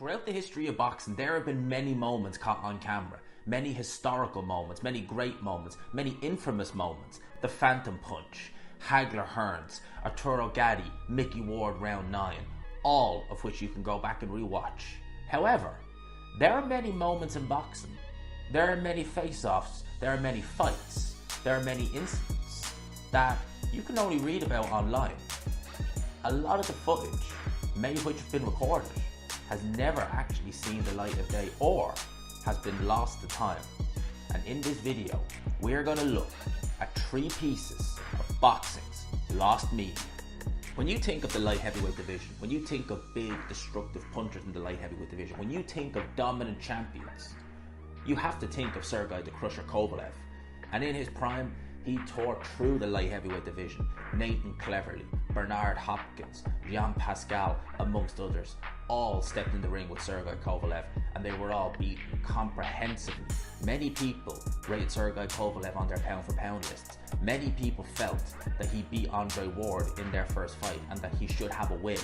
Throughout the history of boxing, there have been many moments caught on camera. Many historical moments, many great moments, many infamous moments. The Phantom Punch, Hagler Hearns, Arturo Gatti, Mickey Ward round 9. All of which you can go back and rewatch. However, there are many moments in boxing. There are many face-offs. There are many fights. There are many incidents that you can only read about online. A lot of the footage, many of which have been recorded, has never actually seen the light of day or has been lost to time. And in this video, we're going to look at 3 pieces of boxing's lost media. When you think of the light heavyweight division, when you think of big destructive punchers in the light heavyweight division, when you think of dominant champions, you have to think of Sergei the Crusher Kovalev. And in his prime, he tore through the light heavyweight division. Nathan Cleverly, Bernard Hopkins, Jean Pascal, amongst others, all stepped in the ring with Sergei Kovalev, and they were all beaten comprehensively. Many people rated Sergei Kovalev on their pound-for-pound lists. Many people felt that he beat Andre Ward in their first fight and that he should have a win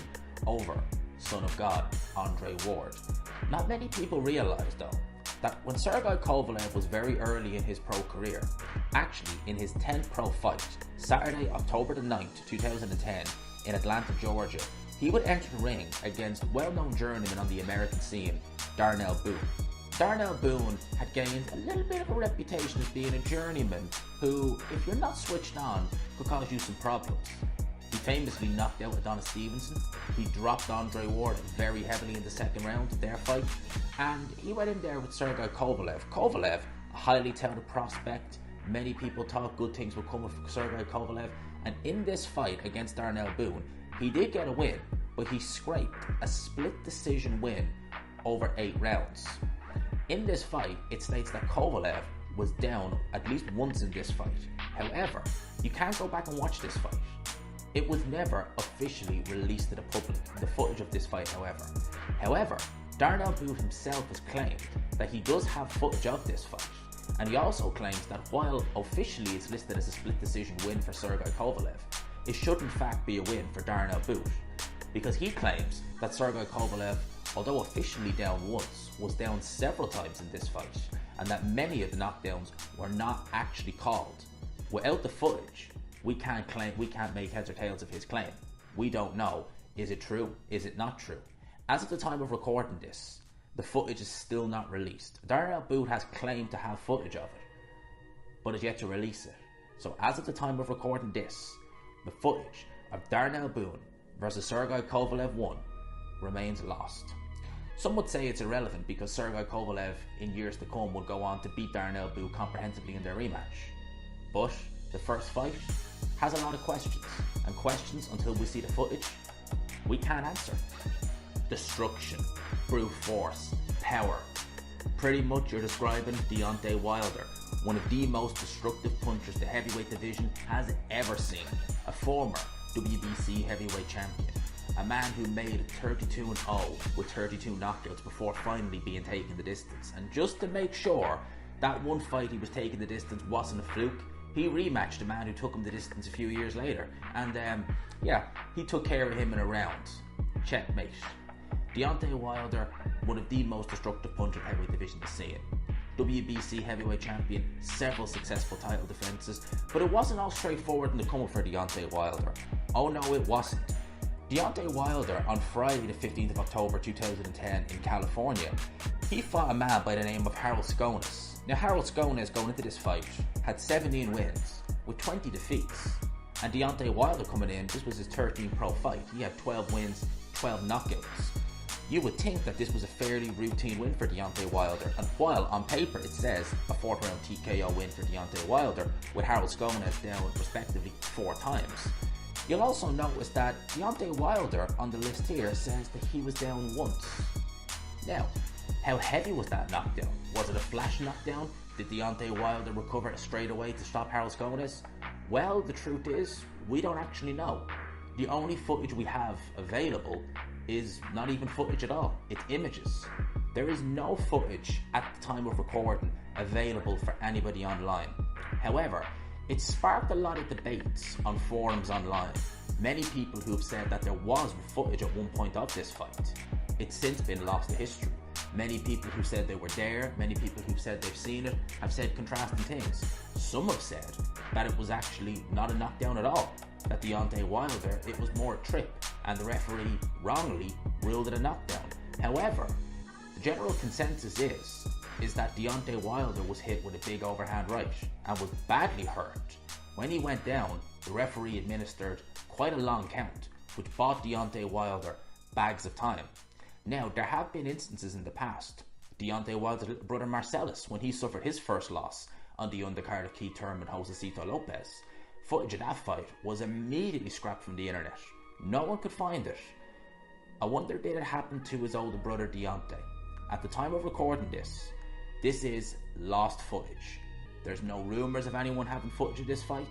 over Son of God, Andre Ward. Not many people realised, though, that when Sergei Kovalev was very early in his pro career, actually in his 10th pro fight, Saturday, October the 9th, 2010, in Atlanta, Georgia, he would enter the ring against well-known journeyman on the American scene, Darnell Boon. Darnell Boon had gained a little bit of a reputation as being a journeyman who, if you're not switched on, could cause you some problems. He famously knocked out Adonis Stevenson. He dropped Andre Ward very heavily in the second round of their fight, and he went in there with Sergei Kovalev. Kovalev, a highly touted prospect. Many people thought good things would come with Sergei Kovalev, and in this fight against Darnell Boon, he did get a win, but he scraped a split decision win over 8 rounds. In this fight, it states that Kovalev was down at least once in this fight. However, you can't go back and watch this fight. It was never officially released to the public, the footage of this fight, however. Darnell Boon himself has claimed that he does have footage of this fight, and he also claims that while officially it's listed as a split decision win for Sergei Kovalev, it should in fact be a win for Darnell Boon, because he claims that Sergei Kovalev, although officially down once, was down several times in this fight, and that many of the knockdowns were not actually called. Without the footage, we can't make heads or tails of his claim. We don't know, is it true, is it not true? As of the time of recording this, the footage is still not released. Darnell Boon has claimed to have footage of it, but is yet to release it. So as of the time of recording this, the footage of Darnell Boon versus Sergei Kovalev 1 remains lost. Some would say it's irrelevant because Sergei Kovalev in years to come will go on to beat Darnell Boon comprehensively in their rematch. But the first fight has a lot of questions, and questions until we see the footage, we can't answer. Destruction, brute force, power. Pretty much you're describing Deontay Wilder, one of the most destructive punchers the heavyweight division has ever seen. A former WBC heavyweight champion. A man who made 32-0 with 32 knockouts before finally being taken the distance. And just to make sure that one fight he was taking the distance wasn't a fluke, he rematched a man who took him the distance a few years later. And he took care of him in a round. Checkmate. Deontay Wilder, one of the most destructive punchers heavyweight division to see it. WBC heavyweight champion, several successful title defenses, but it wasn't all straightforward in the coming for Deontay Wilder. Oh no, it wasn't. Deontay Wilder, on Friday the 15th of October 2010 in California, he fought a man by the name of Harold Scones. Now Harold Scones, going into this fight, had 17 wins with 20 defeats. And Deontay Wilder coming in, this was his 13th pro fight. He had 12 wins, 12 knockouts. You would think that this was a fairly routine win for Deontay Wilder, and while on paper it says a 4th round TKO win for Deontay Wilder, with Harold Scones down respectively 4 times, you'll also notice that Deontay Wilder on the list here says that he was down once. Now, how heavy was that knockdown? Was it a flash knockdown? Did Deontay Wilder recover straight away to stop Harold Scones? Well, the truth is, we don't actually know. The only footage we have available is not even footage at all. It's images. There is no footage at the time of recording available for anybody online. However, it sparked a lot of debates on forums online. Many people who have said that there was footage at one point of this fight. it's since been lost to history. Many people who said they were there, many people who said they've seen it, have said contrasting things. Some have said that it was actually not a knockdown at all, that Deontay Wilder, it was more a trip, and the referee wrongly ruled it a knockdown. However, the general consensus is that Deontay Wilder was hit with a big overhand right and was badly hurt. When he went down, the referee administered quite a long count, which bought Deontay Wilder bags of time. Now, there have been instances in the past. Deontay Wilder's little brother Marcellus, when he suffered his first loss on the undercard of Keith Thurman and Josecito Lopez, footage of that fight was immediately scrapped from the internet. No one could find it. I wonder, did it happen to his older brother Deontay? At the time of recording this is lost footage. There's no rumours of anyone having footage of this fight,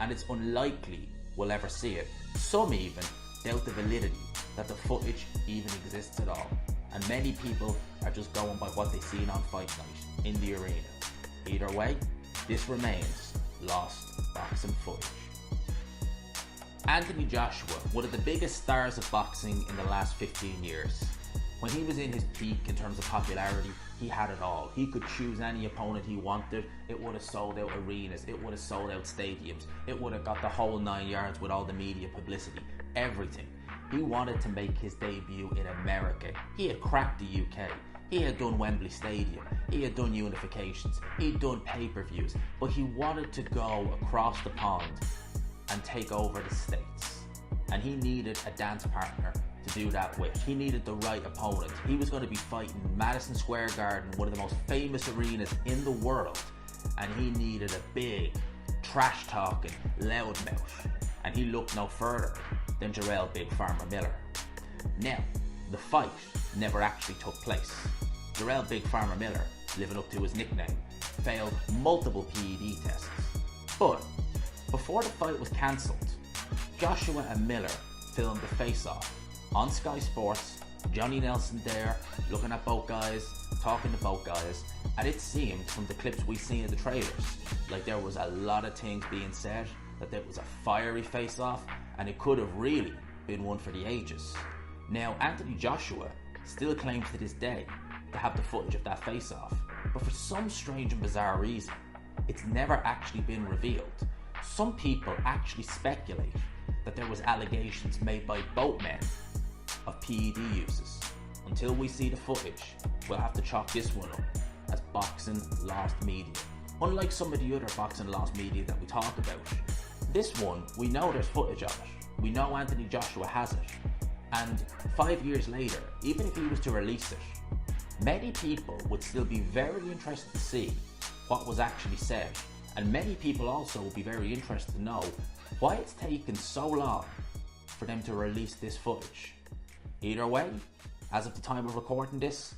and it's unlikely we'll ever see it. Some even doubt the validity that the footage even exists at all, and many people are just going by what they seen on fight night in the arena. Either way, this remains lost boxing footage. Anthony Joshua, one of the biggest stars of boxing in the last 15 years. When he was in his peak in terms of popularity, he had it all. He could choose any opponent he wanted. It would have sold out arenas. It would have sold out stadiums. It would have got the whole 9 yards with all the media publicity. Everything. He wanted to make his debut in America. He had cracked the UK. He had done Wembley Stadium. He had done unifications. He'd done pay-per-views. But he wanted to go across the pond and take over the States. And he needed a dance partner to do that with. He needed the right opponent. He was going to be fighting Madison Square Garden, one of the most famous arenas in the world. And he needed a big, trash-talking, loudmouth. And he looked no further than Jarrell Big Farmer Miller. Now, the fight never actually took place. Jarrell Big Farmer Miller, living up to his nickname, failed multiple PED tests. But before the fight was cancelled, Joshua and Miller filmed the face-off on Sky Sports. Johnny Nelson there, looking at both guys, talking to both guys, and it seemed from the clips we seen in the trailers like there was a lot of things being said, that there was a fiery face-off, and it could have really been one for the ages. Now, Anthony Joshua still claims to this day to have the footage of that face-off, but for some strange and bizarre reason, it's never actually been revealed. Some people actually speculate that there was allegations made by both men of PED uses. Until we see the footage, we'll have to chalk this one up as boxing lost media. Unlike some of the other boxing lost media that we talk about, this one, we know there's footage of it. We know Anthony Joshua has it. And 5 years later, even if he was to release it, many people would still be very interested to see what was actually said. And many people also would be very interested to know why it's taken so long for them to release this footage. Either way, as of the time of recording this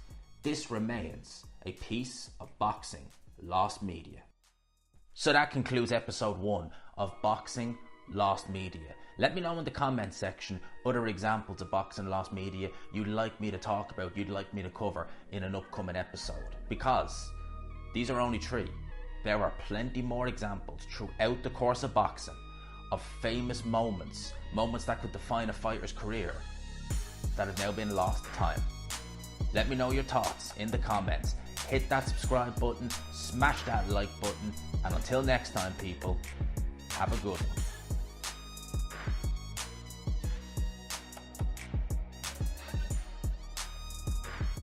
remains a piece of boxing lost media. So that concludes episode 1 of Boxing Lost Media. Let me know in the comment section other examples of boxing lost media you'd like me to talk about, you'd like me to cover in an upcoming episode. Because these are only 3. There are plenty more examples throughout the course of boxing of famous moments that could define a fighter's career that have now been lost to time. Let me know your thoughts in the comments. Hit that subscribe button, smash that like button, and until next time, people, have a good one.